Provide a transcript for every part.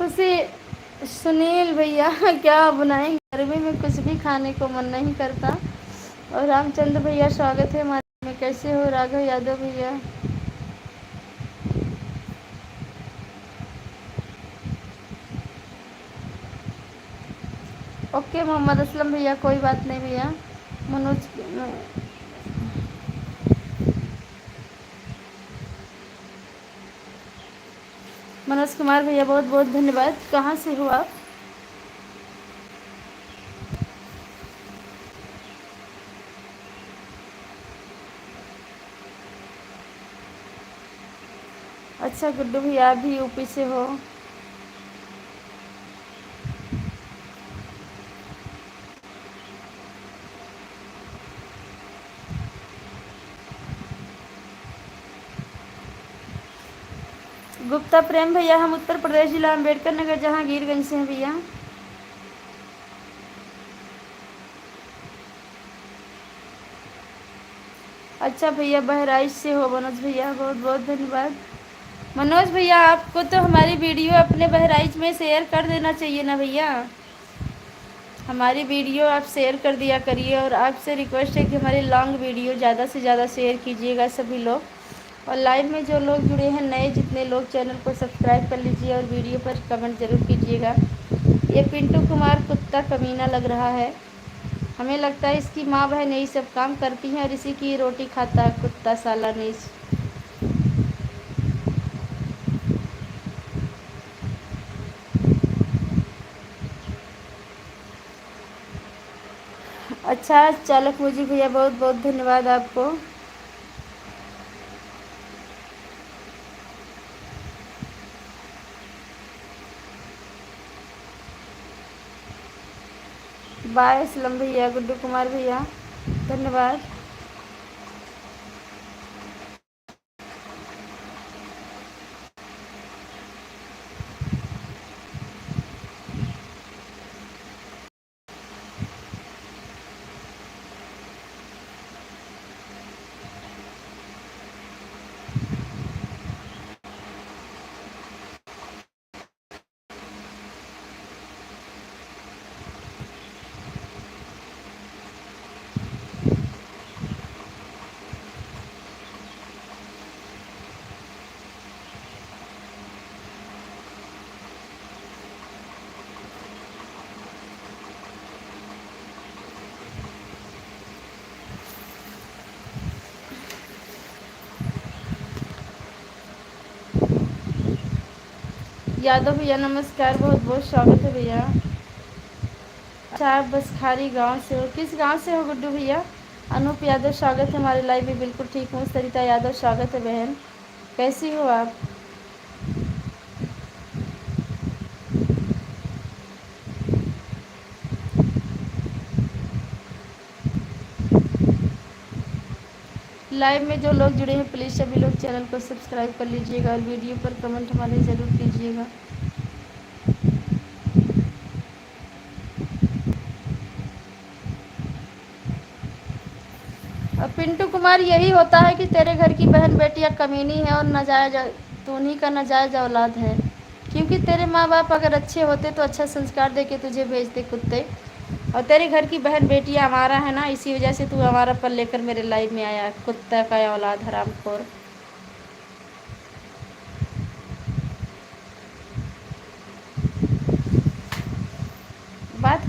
खुशी सुनील भैया क्या बनाएंगे, गर्मी में कुछ भी खाने को मन नहीं करता। और रामचंद्र भैया स्वागत है हमारे में। कैसे हो राघव यादव भैया? ओके मोहम्मद असलम भैया, कोई बात नहीं भैया। मनोज मनोज कुमार भैया बहुत बहुत धन्यवाद। कहाँ से हो आप? अच्छा गुड्डू भैया, आप भी यूपी से हो? गुप्ता प्रेम भैया, हम उत्तर प्रदेश जिला अम्बेडकर नगर जहांगीरगंज से हैं भैया। अच्छा भैया, बहराइच से हो मनोज भैया, बहुत बहुत धन्यवाद। मनोज भैया, आपको तो हमारी वीडियो अपने बहराइच में शेयर कर देना चाहिए ना भैया। हमारी वीडियो आप शेयर कर दिया करिए, और आपसे रिक्वेस्ट है कि हमारी लॉन्ग वीडियो ज़्यादा से ज़्यादा शेयर कीजिएगा सभी लोग। और लाइव में जो लोग जुड़े हैं नए, जितने लोग, चैनल को सब्सक्राइब कर लीजिए और वीडियो पर कमेंट ज़रूर कीजिएगा। ये पिंटू कुमार कुत्ता कमीना लग रहा है। हमें लगता है इसकी माँ बहन यही सब काम करती हैं और इसी की रोटी खाता है कुत्ता साला नीच। अच्छा चालक मुझे भैया, बहुत बहुत धन्यवाद आपको। बाय असलम भैया, गुड्डू कुमार भैया, धन्यवाद। यादव भैया नमस्कार, बहुत बहुत स्वागत है भैया। अच्छा, आप बसखारी गांव से हो? किस गांव से हो गुड्डू भैया? अनूप यादव स्वागत है हमारे लाइव में। बिल्कुल ठीक हूँ। सरिता यादव स्वागत है बहन, कैसी हो आप? लाइव में जो लोग जुड़े हैं प्लीज़ सभी लोग चैनल को सब्सक्राइब कर लीजिएगा और वीडियो पर कमेंट हमारे ज़रूर कीजिएगा। और पिंटू कुमार, यही होता है कि तेरे घर की बहन बेटियां कमीनी है और नाजायज, तू उन्हीं का नाजायज औलाद है। क्योंकि तेरे माँ बाप अगर अच्छे होते तो अच्छा संस्कार दे के तुझे भेजते कुत्ते। और तेरे घर की बहन बेटियां हमारा है ना, इसी वजह से तू हमारा पल लेकर मेरे लाइव में आया, कुत्ता का औलाद हरामखोर। बात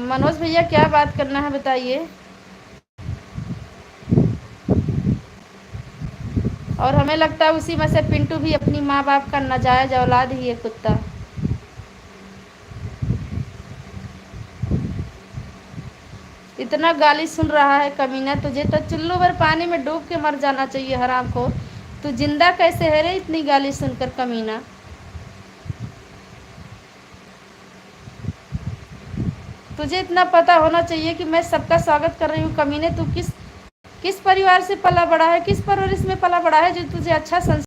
मनोज भैया, क्या बात करना है बताइए। और हमें लगता है उसी में से पिंटू भी अपनी माँ बाप का नाजायज औलाद ही है कुत्ता। इतना गाली सुन रहा है कमीना, तुझे तो चुल्लू भर पानी में डूब के मर जाना चाहिए हरामखोर। तू जिंदा कैसे है रे इतनी गाली सुनकर कमीना? तुझे इतना पता होना चाहिए कि मैं सबका स्वागत कर रही हूँ कमीने। तू किस किस परिवार से पला बड़ा है, किस परवरिश में पला बड़ा है जो तुझे अच्छा